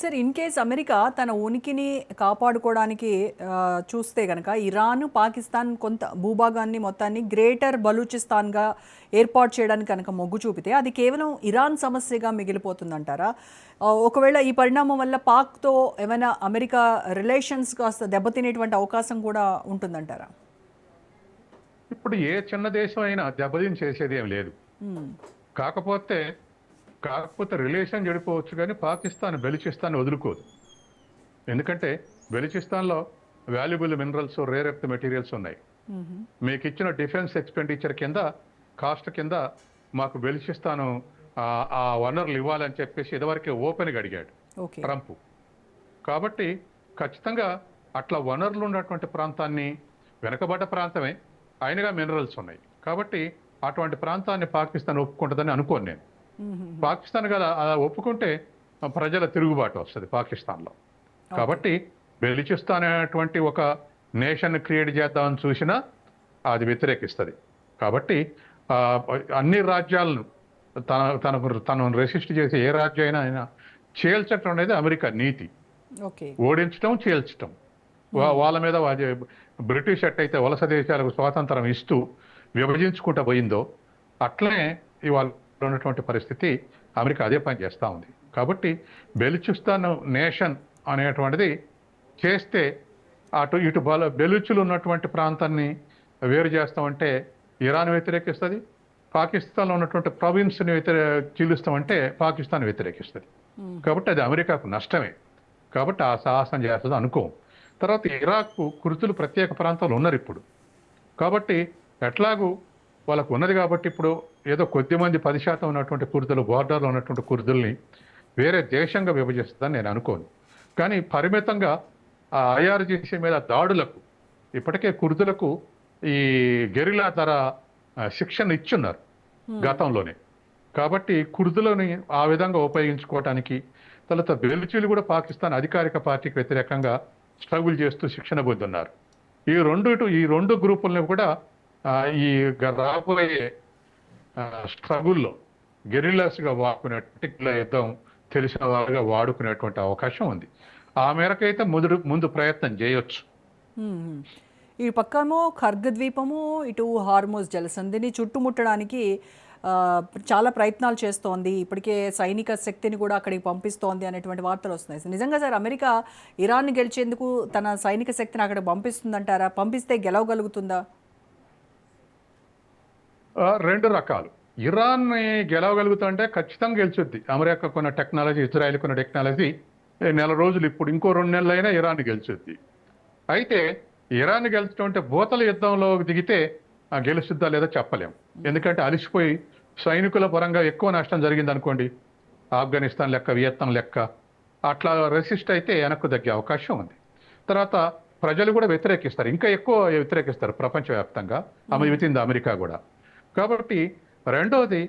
Sir in case America తన ఉనికిని కాపాడుకోవడానికి చూస్తే కనుక ఇరాన్ పాకిస్తాన్ కొంత భూభాగాన్ని మొత్తాన్ని గ్రేటర్ బలూచిస్తాన్గా ఏర్పాటు చేయడానికి కనుక మొగ్గు చూపితే అది కేవలం ఇరాన్ సమస్యగా మిగిలిపోతుందంటారా? ఒకవేళ ఈ పరిణామం వల్ల పాక్తో ఏమైనా అమెరికా రిలేషన్స్ కాస్త దెబ్బతినేటువంటి అవకాశం కూడా ఉంటుందంటారా? ఇప్పుడు ఏ చిన్న దేశం అయినా దెబ్బతిని చేసేది ఏం లేదు. కాకపోతే కాకపోతే రిలేషన్ చెడిపోవచ్చు, కానీ పాకిస్తాన్ బెలూచిస్తాన్ వదులుకోదు. ఎందుకంటే బెలూచిస్తాన్లో valuable minerals, rare earth materials ఉన్నాయి. మీకు ఇచ్చిన డిఫెన్స్ ఎక్స్పెండిచర్ కింద, కాస్ట్ కింద మాకు బెలూచిస్తాను ఆ వనరులు ఇవ్వాలని చెప్పేసి ఇదివరకే ఓపెన్గా అడిగాడు ట్రంప్. కాబట్టి ఖచ్చితంగా అట్లా వనరులు ఉన్నటువంటి ప్రాంతాన్ని, వెనకబడ్డ ప్రాంతమే అయినగా మినరల్స్ ఉన్నాయి కాబట్టి అటువంటి ప్రాంతాన్ని పాకిస్తాన్ ఒప్పుకుంటుందని అనుకోను నేను. పాకిస్తాన్ కదా అలా ఒప్పుకుంటే ప్రజల తిరుగుబాటు వస్తుంది పాకిస్తాన్లో. కాబట్టి బెలూచిస్తాన్ అనేటువంటి ఒక నేషన్ క్రియేట్ చేద్దామని చూసినా అది వ్యతిరేకిస్తుంది. కాబట్టి అన్ని రాజ్యాలను తనను రెసిస్ట్ చేసి ఏ రాజ్యం అయినా చేల్చటం అనేది అమెరికా నీతి. ఓడించడం, చేల్చటం. వాళ్ళ మీద బ్రిటిష్ ఎట్టయితే వలస దేశాలకు స్వాతంత్రం ఇస్తూ విభజించుకుంటూ పోయిందో అట్లనే ఇవాళ ఉన్నటువంటి పరిస్థితి అమెరికా అదే పని చేస్తూ ఉంది. కాబట్టి బెలూచిస్తాన్ నేషన్ అనేటువంటిది చేస్తే అటు ఇటు బెలూచులు ఉన్నటువంటి ప్రాంతాన్ని వేరు చేస్తామంటే ఇరాన్ వ్యతిరేకిస్తుంది, పాకిస్తాన్లో ఉన్నటువంటి ప్రావిన్స్ని చీలుస్తామంటే పాకిస్తాన్ వ్యతిరేకిస్తుంది. కాబట్టి అది అమెరికాకు నష్టమే. కాబట్టి ఆ సాహసం చేస్తుంది అనుకో. తర్వాత ఇరాక్ కుర్దులు ప్రత్యేక ప్రాంతాలు ఉన్నారు ఇప్పుడు. కాబట్టి ఎట్లాగూ వాళ్ళకు ఉన్నది కాబట్టి ఇప్పుడు ఏదో కొద్దిమంది 10% ఉన్నటువంటి కుర్దులు, బోర్డర్లో ఉన్నటువంటి కుర్దుల్ని వేరే దేశంగా విభజిస్తుందని నేను అనుకోను. కానీ పరిమితంగా ఆ IRGC మీద దాడులకు ఇప్పటికే కుర్దులకు ఈ గెరిలా ధర శిక్షణ ఇచ్చున్నారు గతంలోనే. కాబట్టి కుర్దులని ఆ విధంగా ఉపయోగించుకోవటానికి, తర్వాత బెలూచీలు కూడా పాకిస్తాన్ అధికారిక పార్టీకి వ్యతిరేకంగా స్ట్రగుల్ చేస్తూ శిక్షణ పొందున్నారు. ఈ రెండు గ్రూపులను కూడా ఈ రాబోయే స్ట్రగుల్లో గెరిల్లాస్గా వాడుకునే యుద్ధం తెలిసిన వారుగా వాడుకునేటువంటి అవకాశం ఉంది. ఆ మేరకైతే ముందు ప్రయత్నం చేయొచ్చు. ఈ పక్కమో ఖర్గ్ ద్వీపము, ఇటు హార్మోజ్ జలసంధిని చుట్టుముట్టడానికి చాలా ప్రయత్నాలు చేస్తోంది. ఇప్పటికే సైనిక శక్తిని కూడా అక్కడికి పంపిస్తోంది అనేటువంటి వార్తలు వస్తున్నాయి. నిజంగా సార్ అమెరికా ఇరాన్ని గెలిచేందుకు తన సైనిక శక్తిని అక్కడికి పంపిస్తుందంటారా? పంపిస్తే గెలవగలుగుతుందా? రెండు రకాలు. ఇరాన్ని గెలవగలుగుతుంటే ఖచ్చితంగా గెలిచుద్ది. అమెరికాకున్న టెక్నాలజీ, ఇజ్రాయెల్కున్న టెక్నాలజీ నెల రోజులు, ఇప్పుడు ఇంకో 2 నెలలైనా ఇరాన్ని గెలిచుద్ది. అయితే ఇరాన్ని గెలుచడం అంటే భూతల యుద్ధంలో దిగితే గెలుస్తుందా లేదో చెప్పలేం. ఎందుకంటే అలిసిపోయి సైనికుల పరంగా ఎక్కువ నష్టం జరిగింది అనుకోండి, ఆఫ్ఘనిస్తాన్ లెక్క, వియత్నాం లెక్క, అట్లా రెసిస్ట్ అయితే వెనక్కు తగ్గే అవకాశం ఉంది. తర్వాత ప్రజలు కూడా వ్యతిరేకిస్తారు, ఇంకా ఎక్కువ వ్యతిరేకిస్తారు ప్రపంచవ్యాప్తంగా, విత్ ఇన్ ద అమెరికా కూడా. కాబట్టి రెండోది,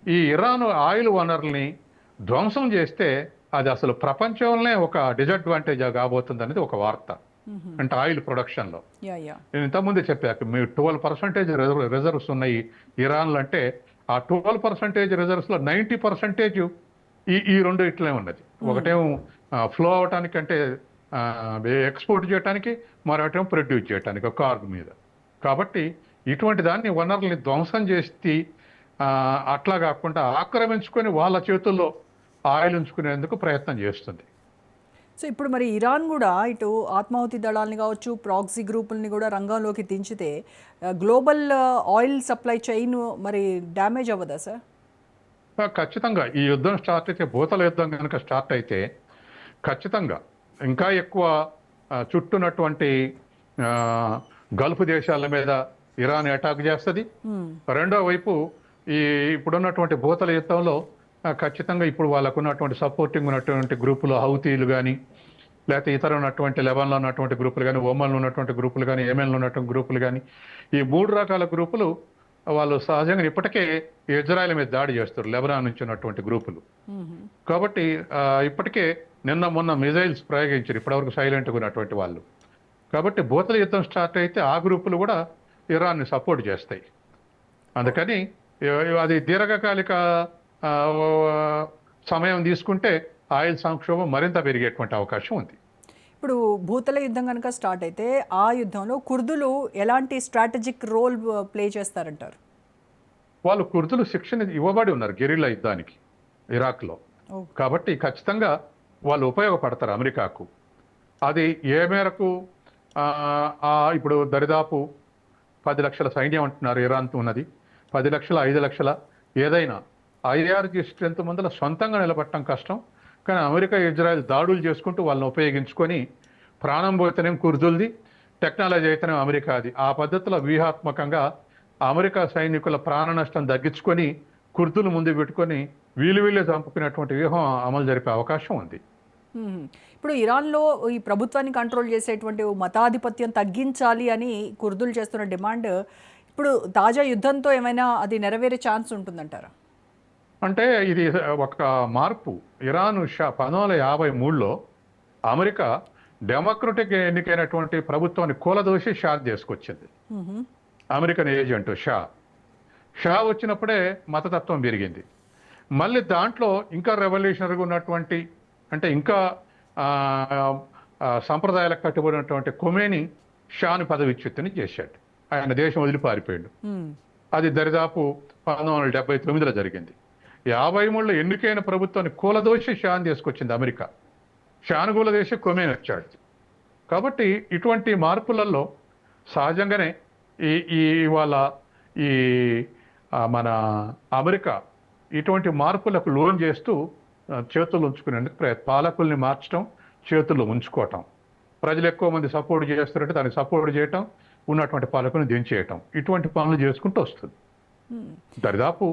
ఈ ఇరాన్ ఆయిల్ వనరుల్ని ధ్వంసం చేస్తే అది అసలు ప్రపంచంలోనే ఒక డిసడ్వాంటేజ్ కాబోతుంది అనేది ఒక వార్త. అంటే ఆయిల్ ప్రొడక్షన్లో నేను ఇంతకుముందే చెప్పాక మీరు 12% రిజర్వ్స్ ఉన్నాయి ఇరాన్లో. అంటే ఆ 12% రిజర్వ్స్లో 90% ఈ రెండు ఇట్లే ఉన్నది. ఒకటేమో ఫ్లో అవటానికి, అంటే ఎక్స్పోర్ట్ చేయడానికి, మరొకటేమో ప్రొడ్యూస్ చేయడానికి ఒక కార్గ్ మీద. కాబట్టి ఇటువంటి దాన్ని వనరుల్ని ధ్వంసం చేసి అట్లా కాకుండా ఆక్రమించుకొని వాళ్ళ చేతుల్లో ఆయిల్ ఉంచుకునేందుకు ప్రయత్నం చేస్తుంది. సో ఇప్పుడు మరి ఇరాన్ కూడా ఇటు ఆత్మాహుతి దళాలని కావచ్చు, ప్రాక్సీ గ్రూపుల్ని కూడా రంగంలోకి దించితే గ్లోబల్ ఆయిల్ సప్లై చైన్ మరి డ్యామేజ్ అవ్వదా సార్? ఖచ్చితంగా ఈ యుద్ధం స్టార్ట్ అయితే, భూతల యుద్ధం కనుక స్టార్ట్ అయితే ఖచ్చితంగా ఇంకా ఎక్కువ చుట్టూనటువంటి గల్ఫ్ దేశాల మీద ఇరాన్ అటాక్ చేస్తుంది. రెండో వైపు ఇప్పుడున్నటువంటి భూతల యుద్ధంలో ఖచ్చితంగా ఇప్పుడు వాళ్ళకు ఉన్నటువంటి సపోర్టింగ్ ఉన్నటువంటి గ్రూపులు, హౌతీలు కానీ, లేకపోతే ఇతర ఉన్నటువంటి లెబనాన్లో ఉన్నటువంటి గ్రూపులు కానీ, ఒమన్లో ఉన్నటువంటి గ్రూపులు కానీ, యెమెన్లో ఉన్నటువంటి గ్రూపులు కానీ, ఈ 3 రకాల గ్రూపులు వాళ్ళు సహజంగా ఇప్పటికే ఇజ్రాయెల్ మీద దాడి చేస్తారు, లెబనాన్ నుంచి ఉన్నటువంటి గ్రూపులు. కాబట్టి ఇప్పటికే నిన్న మొన్న మిజైల్స్ ప్రయోగించారు ఇప్పటివరకు సైలెంట్గా ఉన్నటువంటి వాళ్ళు. కాబట్టి భూతల యుద్ధం స్టార్ట్ అయితే ఆ గ్రూపులు కూడా ఇరాన్ని సపోర్ట్ చేస్తాయి. అందుకని అది దీర్ఘకాలిక సమయం తీసుకుంటే ఆయిల్ సంక్షోభం మరింత పెరిగేటువంటి అవకాశం ఉంది. ఇప్పుడు భూతల యుద్ధం కనుక స్టార్ట్ అయితే ఆ యుద్ధంలో కుర్దులు ఎలాంటి స్ట్రాటజిక్ రోల్ ప్లే చేస్తారంటారు? వాళ్ళు కుర్దులు శిక్షణ ఇవ్వబడి ఉన్నారు గెరిల్లా యుద్ధానికి ఇరాక్లో. ఓ. కాబట్టి ఖచ్చితంగా వాళ్ళు ఉపయోగపడతారు అమెరికాకు. అది ఏ మేరకు ఇప్పుడు దరిదాపు 10 లక్షల సైన్యం అంటున్నారు ఇరాన్తో ఉన్నది. 10 లక్షల 5 లక్షల ఏదైనా ఐఆర్జీ స్ట్రెంత్ ముందర సొంతంగా నిలబడటం కష్టం. కానీ అమెరికా ఇజ్రాయెల్ దాడులు చేసుకుంటూ వాళ్ళని ఉపయోగించుకొని ప్రాణం పోతేనేం కుర్దుల్ది, టెక్నాలజీ అయితేనే అమెరికాది. ఆ పద్ధతిలో వ్యూహాత్మకంగా అమెరికా సైనికుల ప్రాణ నష్టం తగ్గించుకొని కుర్దులు ముందు పెట్టుకొని వీళ్ళే చంపుకునేటువంటి వ్యూహం అమలు జరిపే అవకాశం ఉంది. ఇప్పుడు ఇరాన్లో ఈ ప్రభుత్వాన్ని కంట్రోల్ చేసేటువంటి మతాధిపత్యం తగ్గించాలి అని కుర్దులు చేస్తున్న డిమాండ్ ఇప్పుడు తాజా యుద్ధంతో ఏమైనా అది నెరవేరే ఛాన్స్ ఉంటుందంటారా? అంటే ఇది ఒక మార్పు. ఇరాన్ 1953లో అమెరికా డెమోక్రటిక్ ఎన్నికైనటువంటి ప్రభుత్వాన్ని కూలదోసి షా తీసుకొచ్చింది. అమెరికన్ ఏజెంట్ షా వచ్చినప్పుడే మతతత్వం పెరిగింది. మళ్ళీ దాంట్లో ఇంకా రెవల్యూషనరీగా ఉన్నటువంటి అంటే ఇంకా సంప్రదాయాలకు కట్టుబడినటువంటి ఖొమేని షాను పదవిచ్యుతిని చేశాడు. ఆయన దేశం వదిలి పారిపోయాడు. అది దరిదాపు 1979లో జరిగింది. 53లో ఎన్నికైన ప్రభుత్వాన్ని కూలదోసి షాను తీసుకొచ్చింది అమెరికా. షాను కూలదోసి ఖొమేని వచ్చాడు. కాబట్టి ఇటువంటి మార్పులలో సహజంగానే ఇవాళ ఈ మన అమెరికా ఇటువంటి మార్పులకు లోన్ చేస్తూ చేతులు ఉంచుకునేందుకు పాలకుల్ని మార్చడం, చేతుల్లో ఉంచుకోవటం, ప్రజలు ఎక్కువ మంది సపోర్ట్ చేస్తారంటే దాన్ని సపోర్ట్ చేయటం, ఉన్నటువంటి పాలకుని దించేయటం, ఇటువంటి పనులు చేసుకుంటూ వస్తుంది. దరిదాపు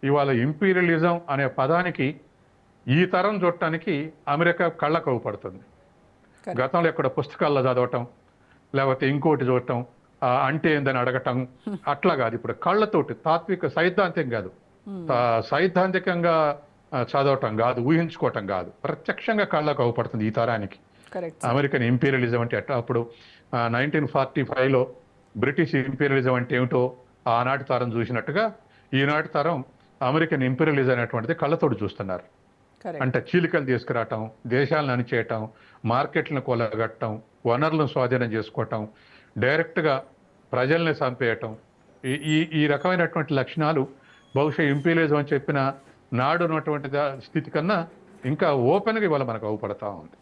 ఇవాళ ఇంపీరియలిజం అనే పదానికి ఈ తరం చూడటానికి అమెరికా కళ్ళకు అవుపడుతుంది. గతంలో ఎక్కడ పుస్తకాల్లో చదవటం లేకపోతే ఇంకోటి చూడటం అంటే ఏందని అడగటం అట్లా కాదు. ఇప్పుడు కళ్ళతోటి తాత్విక సైద్ధాంతికం కాదు, సైద్ధాంతికంగా చదవటం కాదు, ఊహించుకోవటం కాదు, ప్రత్యక్షంగా కళ్ళకు అవుపడుతుంది ఈ తరానికి అమెరికన్ ఇంపీరియలిజం అంటే. అట్లా అప్పుడు 1945లో బ్రిటిష్ ఇంపీరియలిజం అంటే ఏమిటో ఆనాటి తరం చూసినట్టుగా ఈనాటి తరం అమెరికన్ ఇంపీరియలిజం అనేటువంటిది కళ్ళతోటి చూస్తున్నారు. అంటే చీలికలు తీసుకురావటం, దేశాలను అణిచేయటం, మార్కెట్లను కొలగట్టడం, వనరులను స్వాధీనం చేసుకోవటం, డైరెక్ట్గా ప్రజల్ని చంపేయటం, ఈ రకమైనటువంటి లక్షణాలు బహుశా ఇంపీరియలిజం అని చెప్పిన నాడు ఉన్నటువంటి స్థితి కన్నా ఇంకా ఓపెన్గా ఇవాళ మనకు అవుపడతా ఉంది.